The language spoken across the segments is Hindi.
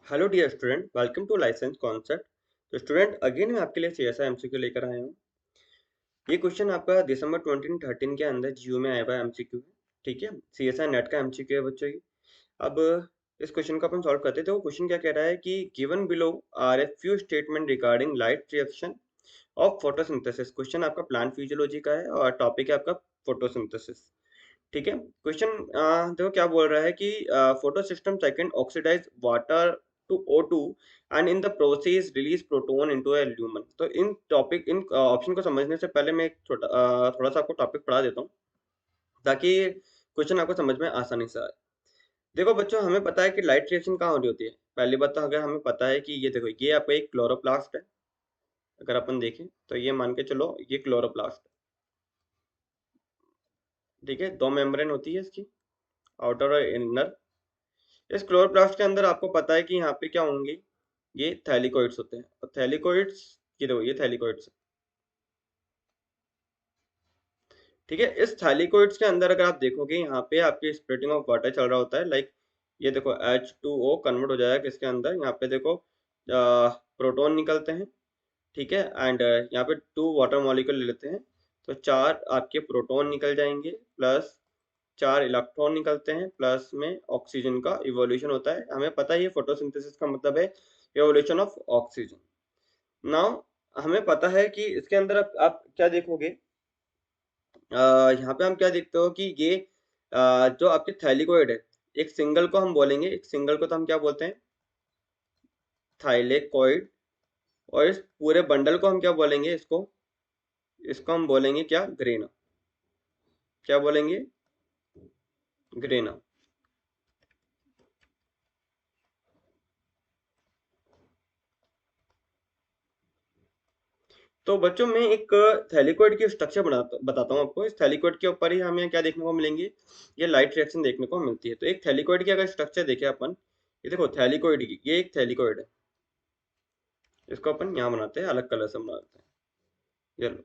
Hello dear student, welcome to licence concept. तो स्टूडेंट, अगेन मैं आपके लिए सीएसआई एमसीक्यू लेकर आया हूँ। ये क्वेश्चन आपका दिसंबर 2013 के अंदर जीयू में आया हुआ एमसीक्यू है। ठीक है, सीएसआई नेट का एमसीक्यू है बच्चों की। अब इस क्वेश्चन को अपन सॉल्व करते थे। वो क्वेश्चन क्या कह रहा है कि given below are a few statement regarding light reaction of photosynthesis. Question आपका प्लांट फिजियोलॉजी का है और टॉपिक है आपका फोटोसिंथेसिस। ठीक है, क्वेश्चन देखो क्या बोल रहा है कि photosystem second oxidise water to O2 and in the process release proton into a lumen. तो इन ऑप्शन को समझने से पहले मैं एक थोड़ा सा आपको टॉपिक पढ़ा देता हूँ ताकि क्वेश्चन आपको समझ में आसानी से आए। देखो बच्चों, हमें पता है कि लाइट रिएक्शन कहाँ हो रही होती है। पहली बात तो अगर हमें पता है कि ये देखो, ये आपका एक क्लोरोप्लास्ट है। अगर अपन देखें तो ये मान के चलो, ये क्लोरोप्लास्ट। ठीक है, दो मेम्ब्रेन होती है इसकी, आउटर और इनर। इस क्लोरोप्लास्ट के अंदर आपको पता है कि यहाँ पे क्या होंगे, ये थैलिकोइड्स होते हैं। और थैलिकोइड्स, ये देखो, ये थैलिकोइड्स। ठीक है, इस थैलिकोइड्स के अंदर अगर आप देखोगे, यहाँ पे आपके स्प्लिटिंग ऑफ वाटर चल रहा होता है। लाइक ये देखो, H2O कन्वर्ट हो जाएगा किसके अंदर, यहाँ पे देखो प्रोटॉन निकलते हैं। ठीक है, एंड यहाँ पे 2 वाटर मॉलिक्यूल ले लेते हैं, तो 4 आपके प्रोटॉन निकल जाएंगे, प्लस 4 इलेक्ट्रॉन निकलते हैं, प्लस में ऑक्सीजन का इवोल्यूशन होता है। हमें पता है ये फोटोसिंथेसिस का मतलब है इवोल्यूशन ऑफ ऑक्सीजन। नाउ हमें पता है कि इसके अंदर आप क्या देखोगे, यहाँ पे हम क्या देखते हो कि ये जो आपके थैलिकोइड है, एक सिंगल को हम बोलेंगे, एक सिंगल को तो हम क्या बोलते हैं, थाइलेकोइड। और इस पूरे बंडल को हम क्या बोलेंगे, इसको इसको हम बोलेंगे क्या, ग्रेना। क्या बोलेंगे, ग्रेना। तो बच्चों, मैं एक थैलिकोइड की स्ट्रक्चर बताता हूँ आपको। इस थैलिकोइड के ऊपर ही हमें क्या देखने को मिलेंगे, ये लाइट रिएक्शन देखने को मिलती है। तो एक थैलिकोइड की अगर स्ट्रक्चर देखें अपन, ये देखो थैलिकोइड की, ये एक थैलिकोइड है। इसको अपन यहाँ बनाते हैं, अलग कलर से बनाते हैं, येलो।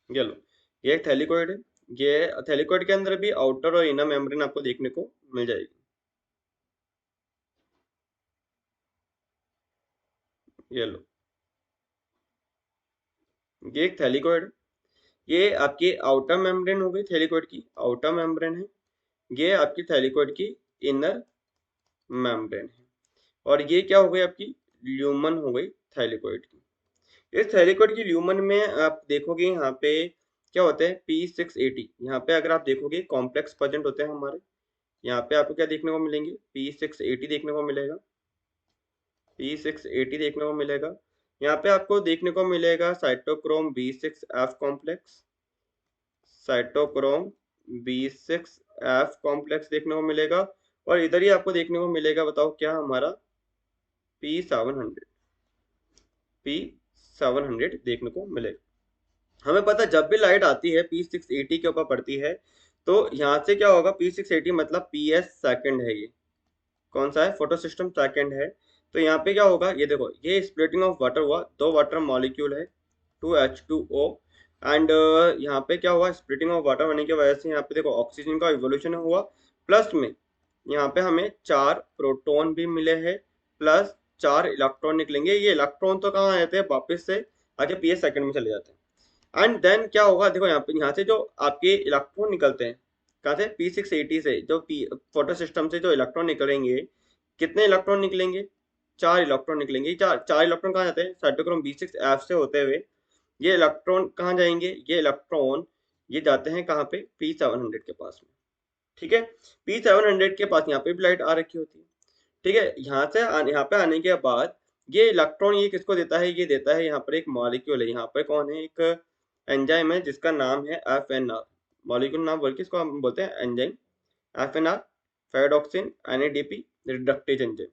येलो, ये एक थैलिकोइड है। ये थैलिकोइड के अंदर भी आउटर और इनर मेम्ब्रेन आपको देखने को मिल जाएगी। येलो, ये एक थैलिकोइड है। ये आपकी आउटर मेम्ब्रेन हो गई थैलिकोइड की, आउटर मेम्ब्रेन है। ये आपकी थैलिकोइड की इनर मेम्ब्रेन है। और ये क्या हो गई आपकी, ल्यूमन हो गई थैलिकोइड की। इस थैलिकोइड की ल्यूमन में आप देखोगे, यहाँ पे क्या होता है, P680। यहाँ पे अगर आप देखोगे कॉम्प्लेक्स प्रेजेंट होते हैं हमारे। यहाँ पे आपको क्या देखने को मिलेंगे, P680 देखने को मिलेगा, P680 देखने को मिलेगा। यहाँ पे आपको देखने को मिलेगा cytochrome B6F complex, cytochrome B6F complex देखने को मिलेगा। और इधर ही आपको देखने को मिलेगा, बताओ क्या, हमारा P700, P700 देखने को मिलेगा। हमें पता है जब भी लाइट आती है P680 के ऊपर पड़ती है, तो यहाँ से क्या होगा, P680 मतलब PS सेकंड है। ये कौन सा है, फोटो सिस्टम सेकंड है। तो यहाँ पे क्या होगा, ये देखो, ये स्प्लिटिंग ऑफ वाटर हुआ, 2 वाटर मॉलिक्यूल है, 2H2O। एंड यहाँ पे क्या हुआ, स्प्लिटिंग ऑफ वाटर होने की वजह से यहाँ पे देखो ऑक्सीजन का इवोल्यूशन हुआ। प्लस में यहाँ पे हमें 4 प्रोटॉन भी मिले हैं, प्लस 4 इलेक्ट्रॉन निकलेंगे। ये इलेक्ट्रॉन तो कहाँ आते हैं, वापस से आगे PS सेकंड में चले जाते हैं। एंड देन क्या होगा, देखो यहाँ पे, यहाँ से जो आपके इलेक्ट्रॉन निकलते हैं, कहाँ से, P680 से, जो फोटो सिस्टम से जो इलेक्ट्रॉन निकलेंगे, कितने इलेक्ट्रॉन निकलेंगे, 4 इलेक्ट्रॉन निकलेंगे। चार चार इलेक्ट्रॉन कहाँ जाते हैं, साइटोक्रोम B6F से होते हुए। ये इलेक्ट्रॉन कहाँ जाएंगे, ये इलेक्ट्रॉन ये जाते हैं कहाँ पे, P700 के पास में। ठीक है, P700 के पास यहाँ पे भी लाइट आ रखी होती है। ठीक है, यहाँ पे आने के बाद ये इलेक्ट्रॉन ये किसको देता है, ये देता है यहाँ पर एक मॉलिक्यूल है। यहाँ पर कौन है, एक एंजाइम है जिसका नाम है FNR। मॉलिक्यूल नाम बोल के इसको हम बोलते हैं enzyme, FNR, फेरोडॉक्सिन NADP reductase enzyme.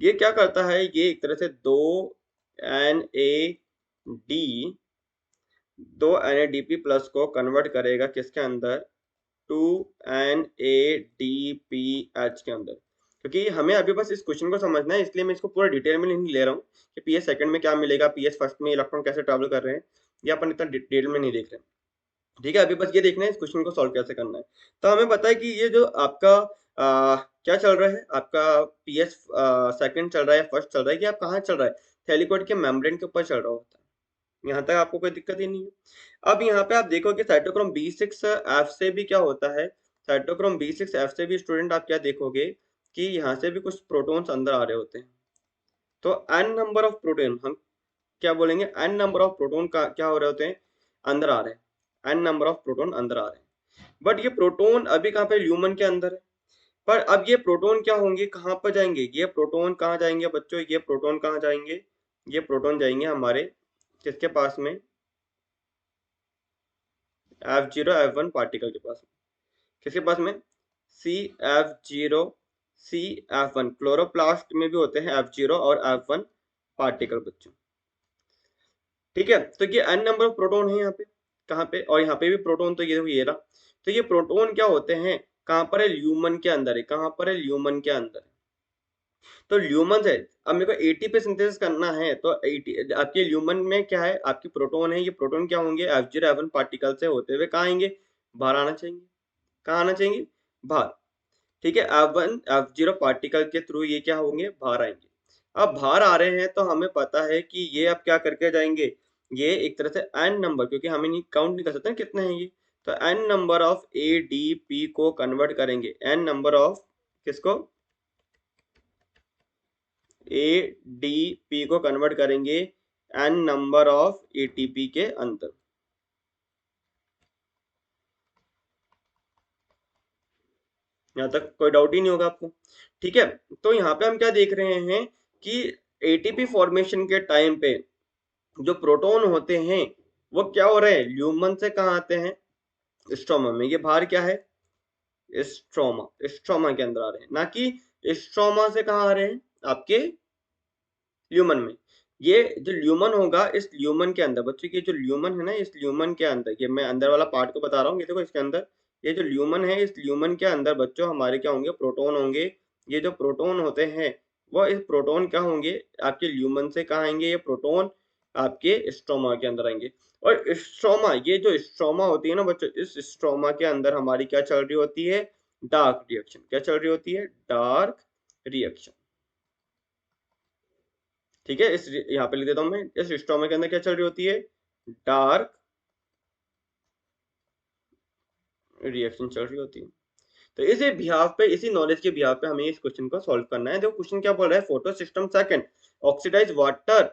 ये क्या करता है, ये एक तरह से NAD दो NADP प्लस को कन्वर्ट करेगा किसके अंदर, 2NADPH के अंदर। क्योंकि हमें अभी बस इस क्वेश्चन को समझना है, इसलिए मैं इसको पूरा डिटेल में नहीं ले रहा हूँ कि PS सेकंड में क्या मिलेगा, PS फर्स्ट में इलेक्ट्रॉन कैसे ट्रेवल कर रहे हैं, ये अपन इतना डिटेल में नहीं देख रहे हैं। ठीक है, अभी बस ये देखना है इस क्वेश्चन को सॉल्व कैसे करना है। तो हमें पता है कि ये जो आपका क्या चल रहा है, आपका पीएस सेकंड चल रहा है, फर्स्ट चल रहा है, कि आप कहाँ चल रहा है, थैलीकोइड के मेम्ब्रेन के ऊपर चल रहा होता है। यहाँ तक आपको कोई दिक्कत ही नहीं है। अब यहाँ पे आप देखो कि साइटोक्रोम B6F से भी क्या होता है, साइटोक्रोम B6F से भी स्टूडेंट आप क्या देखोगे कि यहाँ से भी कुछ प्रोटॉन्स अंदर आ रहे होते हैं। तो एन नंबर ऑफ प्रोटॉन, हम क्या बोलेंगे, एन नंबर ऑफ प्रोटॉन का क्या हो रहे होते हैं, अंदर आ रहे हैं, एन नंबर ऑफ प्रोटॉन अंदर आ रहे हैं। बट ये प्रोटॉन अभी कहाँ पे, ल्यूमन के अंदर है। पर अब ये प्रोटॉन क्या होंगे, कहाँ पर जाएंगे, ये प्रोटॉन कहाँ जाएंगे बच्चों, ये प्रोटॉन कहाँ जाएंगे, ये प्रोटॉन जाएंगे हमारे किसके पास में, F0 F1 पार्टिकल के पास में। किसके पास में, CF0 CF1, क्लोरोप्लास्ट में भी होते हैं F0 और F1 पार्टिकल बच्चों। ठीक है, तो ये n नंबर ऑफ प्रोटॉन है यहाँ पे, कहाँ पे, और यहाँ पे भी प्रोटॉन, तो ये देखो ये रहा। तो ये प्रोटॉन क्या होते हैं, कहाँ पर है, ल्यूमन के अंदर है, कहाँ पर है, ल्यूमन के अंदर है। तो ल्यूमन है, अब मेरे को एटीपी सिंथेसिस करना है, तो आपके ल्यूमन में क्या है, आपकी प्रोटॉन है, ये प्रोटॉन क्या होंगे, F0 F1 पार्टिकल से होते हुए कहाँ आएंगे, बाहर आना चाहिए, कहाँ आना चाहिए, बाहर। ठीक है, F0 पार्टिकल के थ्रू ये क्या होंगे, बाहर आएंगे। अब बाहर आ रहे हैं तो हमें पता है कि ये अब क्या करके जाएंगे, ये एक तरह से एन नंबर, क्योंकि हमें नहीं काउंट नहीं कर सकते कितने हैं ये, तो एन नंबर ऑफ एडीपी को कन्वर्ट करेंगे, एन नंबर ऑफ किसको, एडीपी को कन्वर्ट करेंगे एन नंबर ऑफ एटीपी के अंदर। यहाँ तक कोई डाउट ही नहीं होगा आपको। ठीक है, तो यहाँ पे हम क्या देख रहे हैं कि एटीपी फॉर्मेशन के टाइम पे जो प्रोटॉन होते हैं वो क्या हो रहे हैं, ल्यूमन से कहाँ आते हैं, स्ट्रोमा में, ये बाहर क्या है, स्ट्रोमा, स्ट्रोमा के अंदर आ रहे हैं, ना कि स्ट्रोमा से कहाँ आ रहे हैं, आपके ल्यूमन में। ये जो ल्यूमन होगा, इस ल्यूमन के अंदर बच्चों, की जो ल्यूमन है ना, इस ल्यूमन के अंदर, ये मैं अंदर वाला पार्ट को बता रहा हूँ, ये देखो इसके अंदर, ये जो ल्यूमन है, इस ल्यूमन के अंदर बच्चों हमारे क्या होंगे, प्रोटॉन होंगे। ये जो प्रोटॉन होते हैं वो इस प्रोटॉन क्या होंगे, आपके ल्यूमन से कहाँ आएंगे, ये प्रोटॉन आपके स्ट्रोमा के अंदर आएंगे। और स्ट्रोमा, ये जो स्ट्रोमा होती है ना बच्चों, इस स्ट्रोमा के अंदर हमारी क्या चल रही होती है, डार्क रिएक्शन, क्या चल रही होती है, डार्क रिएक्शन। ठीक है, इस यहाँ पे लिख देता हूं मैं, इस स्टोमा के अंदर क्या चल रही होती है, डार्क रिएक्शन चल रही होती है। तो इसी बिहाफ पे, इसी नॉलेज के बिहाफ पे हमें इस क्वेश्चन को सॉल्व करना है। देखो क्वेश्चन क्या बोल रहा है, photosystem second oxidise water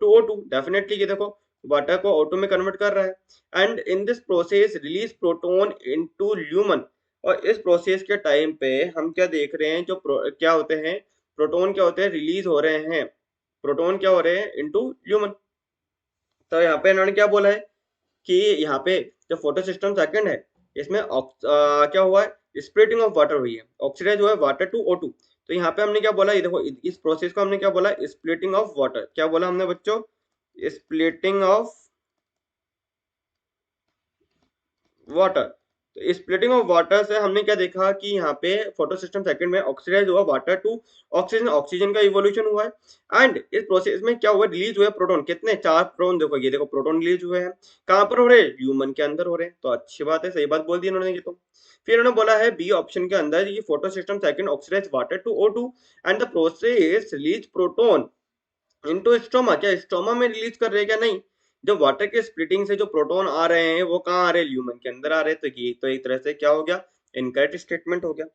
to O2, definitely ये देखो वाटर को O2 में कन्वर्ट कर रहा है, and in this process release proton into lumen. और इस प्रोसेस के टाइम पे हम क्या देख रहे हैं, जो क्या होते हैं, प्रोटोन क्या होते हैं, रिलीज हो रहे हैं, प्रोटोन क्या हो रहे हैं इनटू ल्यूमन। तो यहाँ पे इन्होंने क्या बोला है कि यहाँ पे जो फोटो सिस्टम सेकंड है, इसमें क्या हुआ है, स्प्लिटिंग ऑफ वाटर हुई है, ऑक्सीडाइज हुआ है वाटर टू O2। तो यहाँ पे हमने क्या बोला, ये देखो इस प्रोसेस को हमने क्या बोला, स्प्लिटिंग ऑफ वाटर, क्या बोला हमने बच्चों, स्प्लिटिंग ऑफ वाटर। तो स्प्लिटिंग ऑफ वाटर से हमने क्या देखा कि यहाँ पे फोटो सिस्टम सेकंड में ऑक्सीडाइज हुआ वाटर टू ऑक्सीजन, ऑक्सीजन का इवोल्यूशन हुआ है। एंड इस प्रोसेस में क्या हुआ, रिलीज हुए प्रोटॉन, कितने, 4 प्रोटॉन, देखो ये देखो प्रोटॉन रिलीज हुए हैं, कहाँ पर हो रहे हैं, ह्यूमन के अंदर हो रहे हैं। तो अच्छी बात है, सही बात बोल दी इन्होंने ये तो। फिर उन्होंने बोला है बी ऑप्शन के अंदर, ये photosystem second oxidise water to O2 and the process release proton into stroma, क्या स्ट्रोमा में रिलीज कर रहे हैं क्या, नहीं, जो वाटर के स्प्लिटिंग से जो प्रोटॉन आ रहे हैं वो कहाँ आ रहे हैं, ल्यूमन के अंदर आ रहे हैं। तो ये तो एक तरह से क्या हो गया, इनकरेक्ट स्टेटमेंट हो गया।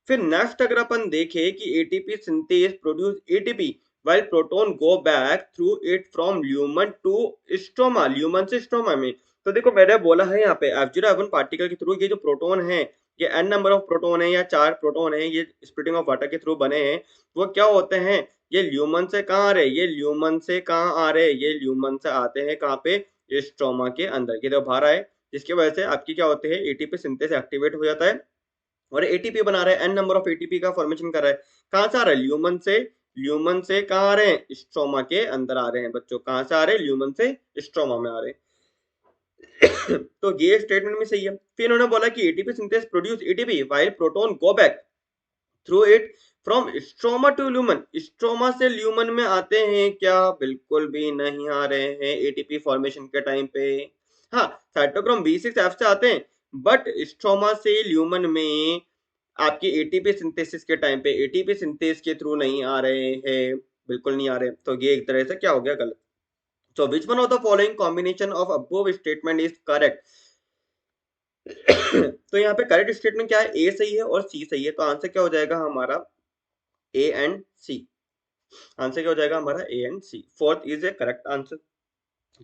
फिर नेक्स्ट अगर अपन देखें कि ATP synthase produce ATP while proton go back through it from lumen to stroma, lumen से स्ट्रोमा में। तो देखो मैंने बोला है यहाँ पे F0 F1 पार्टिकल के थ्रू ये जो प्रोटॉन है, ये n नंबर ऑफ प्रोटॉन है या 4 प्रोटॉन है, ये स्प्लिटिंग ऑफ वाटर के थ्रू बने हैं, वो क्या होते हैं, ये ल्यूमन से कहाँ आ रहे, ये ल्यूमन से कहाँ आ रहे, ये ल्यूमन से आते हैं कहाँ पे, स्ट्रोमा के अंदर, ये तो बाहर आए, जिसकी वजह से आपकी क्या होते हैं, एटीपी सिंथेस एक्टिवेट हो जाता है और एटीपी बना रहा है, एन नंबर ऑफ एटीपी का फॉर्मेशन कर रहा है। कहां से आ रहा है, ल्यूमन से, ल्यूमन से कहां आ रहे हैं, स्ट्रोमा के अंदर आ रहे हैं बच्चों, कहां से आ रहे हैं, ल्यूमन से स्ट्रोमा में आ रहे हैं। तो ये स्टेटमेंट में सही है। फिर इन्होंने बोला कि ATP synthase produce ATP while proton go back through it from stroma to lumen, stroma से ल्यूमन में आते हैं क्या, बिल्कुल भी नहीं आ रहे हैं एटीपी फॉर्मेशन के टाइम पे। हाँ, साइटोक्रोम B6F से आते हैं, बट स्ट्रोमा से ल्यूमन में आपकी एटीपी सिंथेसिस के टाइम पे एटीपी सिंथेस के थ्रू नहीं आ रहे हैं, बिल्कुल नहीं आ रहे, तो ये एक तरह से क्या हो गया, गलत। So which one of the following combination of above statement is correct? तो यहाँ पे करेक्ट स्टेटमेंट क्या है, ए सही है और सी सही है, तो आंसर क्या हो जाएगा हमारा ए एंड सी। आंसर क्या हो जाएगा हमारा A and C, fourth is a correct answer.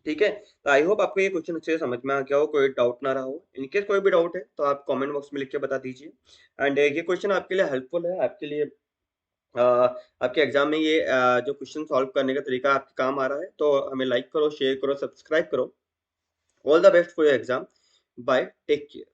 ठीक है, तो आई होप आपको ये क्वेश्चन अच्छे से समझ में आ गया हो, कोई डाउट ना रहा हो। इनकेस कोई भी डाउट है तो आप कमेंट बॉक्स में लिख के बता दीजिए। एंड ये क्वेश्चन आपके लिए हेल्पफुल है, आपके लिए आपके एग्जाम में ये जो क्वेश्चन सॉल्व करने का तरीका आपके काम आ रहा है, तो हमें लाइक करो, शेयर करो, सब्सक्राइब करो। All the best for your exam. Bye, take care.